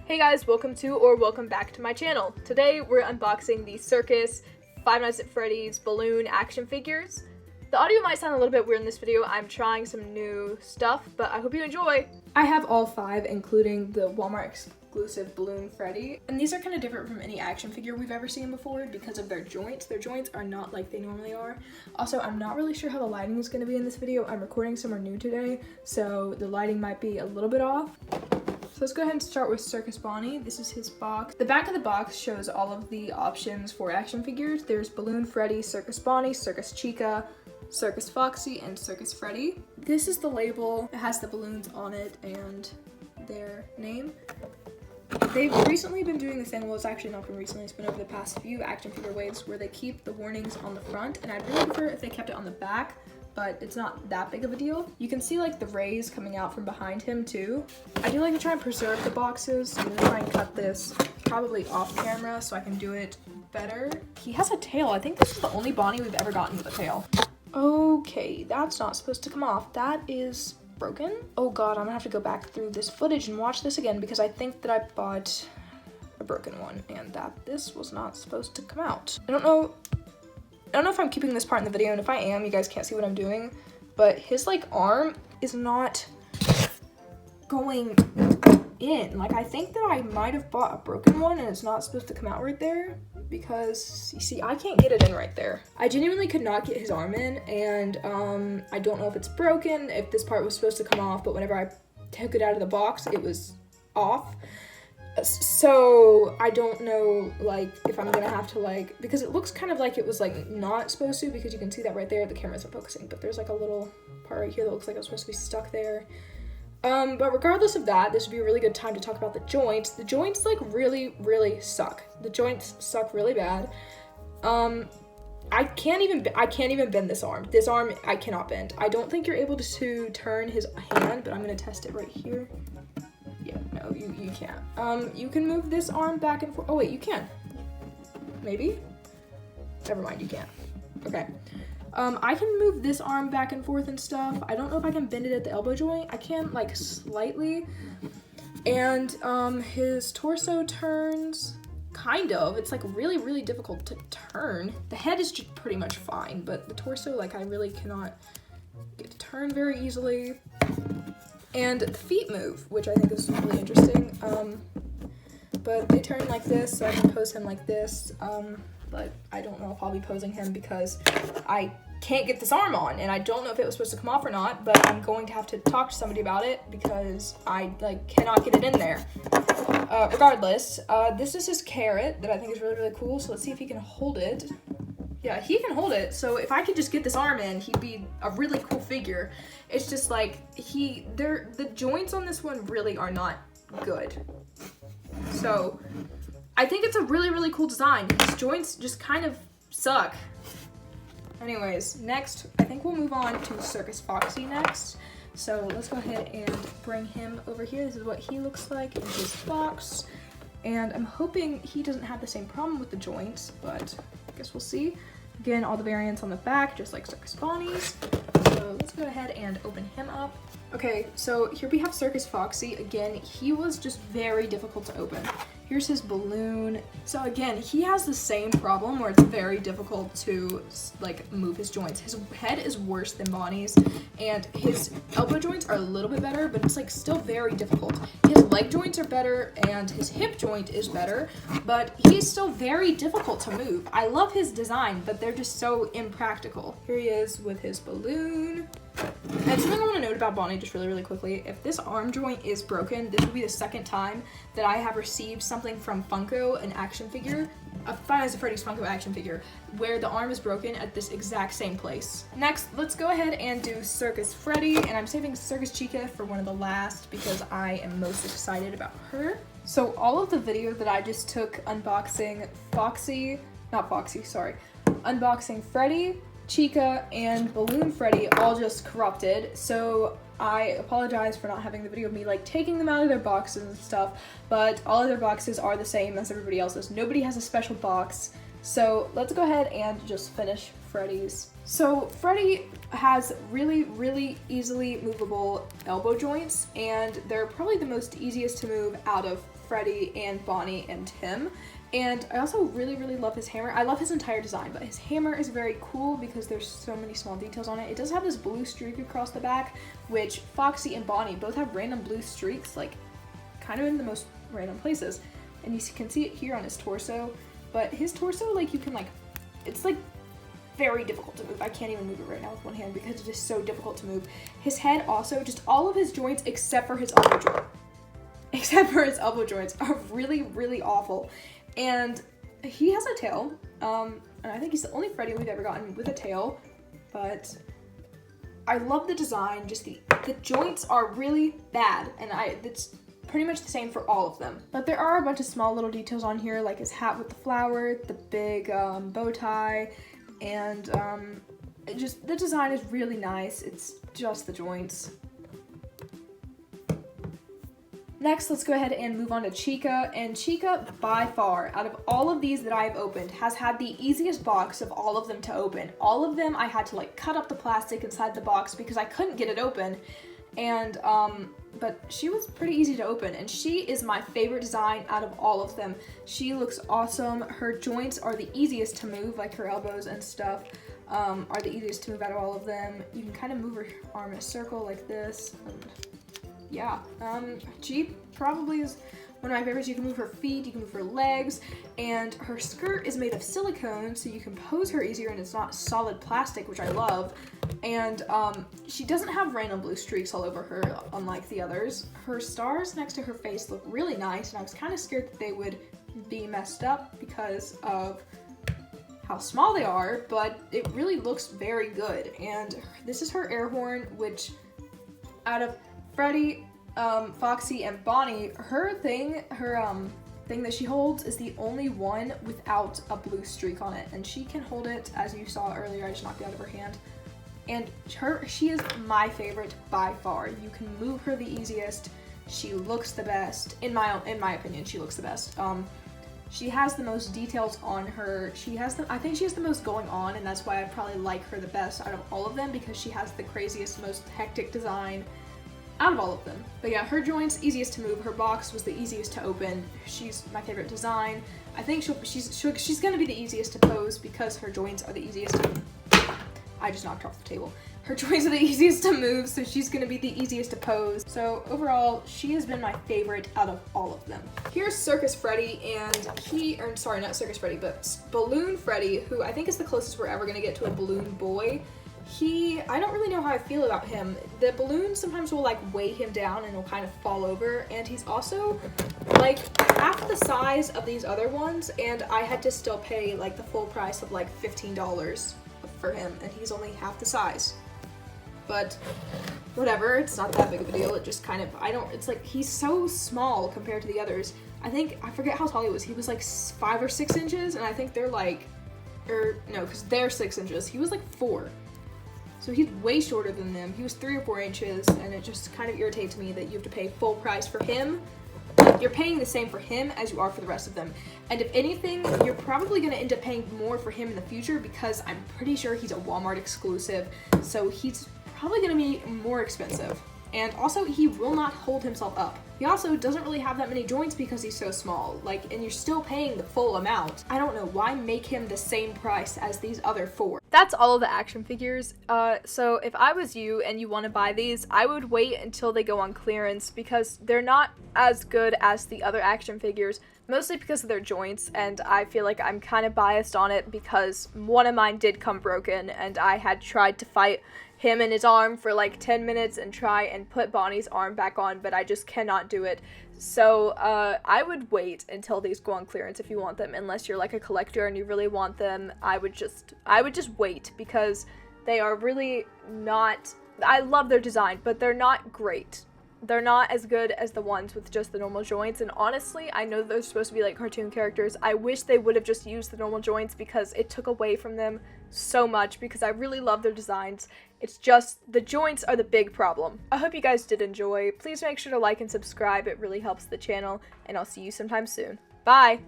Hey guys, welcome back to my channel. Today we're unboxing the Circus Five Nights at Freddy's balloon action figures. The audio might sound a little bit weird in this video. I'm trying some new stuff, but I hope you enjoy. I have all five, including the Walmart exclusive Balloon Freddy. And these are kind of different from any action figure we've ever seen before because of their joints. Their joints are not like they normally are. Also, I'm not really sure how the lighting is going to be in this video. I'm recording somewhere new today, so the lighting might be a little bit off. So let's go ahead and start with Circus Bonnie. This is his box. The back of the box shows all of the options for action figures. There's Balloon Freddy, Circus Bonnie, Circus Chica, Circus Foxy, and Circus Freddy. This is the label. It has the balloons on it and their name. They've recently been doing this thing, well it's actually not been recently, it's been over the past few action figure waves where they keep the warnings on the front, and I'd really prefer if they kept it on the back, but it's not that big of a deal. You can see like the rays coming out from behind him too. I do like to try and preserve the boxes. I'm gonna try and cut this probably off camera so I can do it better. He has a tail. I think this is the only Bonnie we've ever gotten with a tail. Okay, that's not supposed to come off. That is broken. Oh god, I'm gonna have to go back through this footage and watch this again because I think that I bought a broken one and that this was not supposed to come out. I don't know if I'm keeping this part in the video, and if I am, you guys can't see what I'm doing, but his like arm is not going in. Like I think that I might have bought a broken one and it's not supposed to come out right there because you see I can't get it in right there. I genuinely could not get his arm in, and I don't know if it's broken, if this part was supposed to come off, but whenever I took it out of the box it was off. So I don't know like if I'm gonna have to like, because it looks kind of like it was like not supposed to, because you can see that right there, the camera isn't focusing, but there's like a little part right here that looks like it was supposed to be stuck there. But regardless of that, this would be a really good time to talk about the joints. The joints like really suck. The joints suck really bad. I can't even bend this arm. This arm I cannot bend. I don't think you're able to turn his hand, but I'm gonna test it right here. Yeah, no, you can't. You can move this arm back and forth. Oh wait, you can. Maybe? Never mind, you can't. Okay. I can move this arm back and forth and stuff. I don't know if I can bend it at the elbow joint. I can like slightly. And his torso turns kind of. It's like really difficult to turn. The head is just pretty much fine, but the torso, like I really cannot get to turn very easily. And the feet move, which I think is really interesting. But they turn like this, so I can pose him like this. But I don't know if I'll be posing him because I can't get this arm on, and I don't know if it was supposed to come off or not, but I'm going to have to talk to somebody about it because I like cannot get it in there. Regardless, this is his carrot that I think is really cool, so let's see if he can hold it. Yeah, he can hold it, so if I could just get this arm in, he'd be a really cool figure. It's just like, the joints on this one really are not good. So, I think it's a really cool design. His joints just kind of suck. Anyways, next, I think we'll move on to Circus Foxy next. So let's go ahead and bring him over here. This is what he looks like in his box. And I'm hoping he doesn't have the same problem with the joints, but I guess we'll see. Again, all the variants on the back, just like Circus Bonnie's. So let's go ahead and open him up. Okay, so here we have Circus Foxy. Again, he was just very difficult to open. Here's his balloon. So again, he has the same problem where it's very difficult to like move his joints. His head is worse than Bonnie's, and his elbow joints are a little bit better, but it's like still very difficult. His leg joints are better and his hip joint is better, but he's still very difficult to move. I love his design, but they're just so impractical. Here he is with his balloon. And something I want to note about Bonnie just really quickly, if this arm joint is broken, this will be the second time that I have received something from Funko, an action figure, a Five Nights at Freddy's Funko action figure, where the arm is broken at this exact same place. Next, let's go ahead and do Circus Freddy, and I'm saving Circus Chica for one of the last because I am most excited about her. So all of the video that I just took unboxing unboxing Freddy, Chica, and Balloon Freddy all just corrupted, so I apologize for not having the video of me like taking them out of their boxes and stuff, but all of their boxes are the same as everybody else's. Nobody has a special box, so let's go ahead and just finish Freddy's. So Freddy has really easily movable elbow joints, and they're probably the most easiest to move out of Freddy and Bonnie and Tim. And I also really, really love his hammer. I love his entire design, but his hammer is very cool because there's so many small details on it. It does have this blue streak across the back, which Foxy and Bonnie both have random blue streaks, like kind of in the most random places. And you can see it here on his torso, but his torso, like you can like, it's like very difficult to move. I can't even move it right now with one hand because it is so difficult to move. His head also, just all of his joints except for his elbow joints are really, really awful. And he has a tail, and I think he's the only Freddy we've ever gotten with a tail, but I love the design. Just the joints are really bad, and it's pretty much the same for all of them. But there are a bunch of small little details on here, like his hat with the flower, the big bow tie, and just the design is really nice. It's just the joints. Next, let's go ahead and move on to Chica, and Chica, by far, out of all of these that I've opened, has had the easiest box of all of them to open. All of them, I had to like cut up the plastic inside the box because I couldn't get it open, and but she was pretty easy to open, and she is my favorite design out of all of them. She looks awesome. Her joints are the easiest to move, like her elbows and stuff are the easiest to move out of all of them. You can kind of move her arm in a circle like this, and yeah, she probably is one of my favorites. You can move her feet, you can move her legs, and her skirt is made of silicone, so you can pose her easier, and it's not solid plastic, which I love. And she doesn't have random blue streaks all over her, unlike the others. Her stars next to her face look really nice, and I was kind of scared that they would be messed up because of how small they are, but it really looks very good. And this is her air horn, which out of Freddy, Foxy, and Bonnie, her thing that she holds is the only one without a blue streak on it, and she can hold it, as you saw earlier. I just knocked it out of her hand, and she is my favorite by far. You can move her the easiest. She looks the best, in my opinion. She looks the best. She has the most details on her. I think she has the most going on, and that's why I probably like her the best out of all of them, because she has the craziest, most hectic design out of all of them. But yeah, her joints, easiest to move. Her box was the easiest to open. She's my favorite design. I think she's gonna be the easiest to pose because her joints are the easiest to, I just knocked her off the table. Her joints are the easiest to move, so she's gonna be the easiest to pose. So overall, she has been my favorite out of all of them. Here's Circus Freddy, and sorry, not Circus Freddy, but Balloon Freddy, who I think is the closest we're ever gonna get to a balloon boy. I don't really know how I feel about him. The balloon sometimes will like weigh him down and he'll kind of fall over, and he's also like half the size of these other ones, and I had to still pay like the full price of like $15 for him, and he's only half the size. But whatever, it's not that big of a deal. It just kind of, it's like he's so small compared to the others. I forget how tall he was. He was like 5 or 6 inches, and I think they're like, no, because they're 6 inches. He was like 4. So he's way shorter than them. He was 3 or 4 inches, and it just kind of irritates me that you have to pay full price for him. You're paying the same for him as you are for the rest of them. And if anything, you're probably going to end up paying more for him in the future, because I'm pretty sure he's a Walmart exclusive, so he's probably going to be more expensive. And also, he will not hold himself up. He also doesn't really have that many joints because he's so small, and you're still paying the full amount. I don't know, why make him the same price as these other 4? That's all of the action figures. So if I was you and you want to buy these, I would wait until they go on clearance, because they're not as good as the other action figures, mostly because of their joints, and I feel like I'm kind of biased on it because one of mine did come broken, and I had tried to fight him and his arm for like 10 minutes and try and put Bonnie's arm back on, but I just cannot do it. So I would wait until these go on clearance if you want them, unless you're like a collector and you really want them. I would just wait, because they are really not, I love their design, but they're not great. They're not as good as the ones with just the normal joints, and honestly, I know they're supposed to be like cartoon characters. I wish they would have just used the normal joints, because it took away from them so much, because I really love their designs. It's just the joints are the big problem. I hope you guys did enjoy. Please make sure to like and subscribe. It really helps the channel, and I'll see you sometime soon. Bye!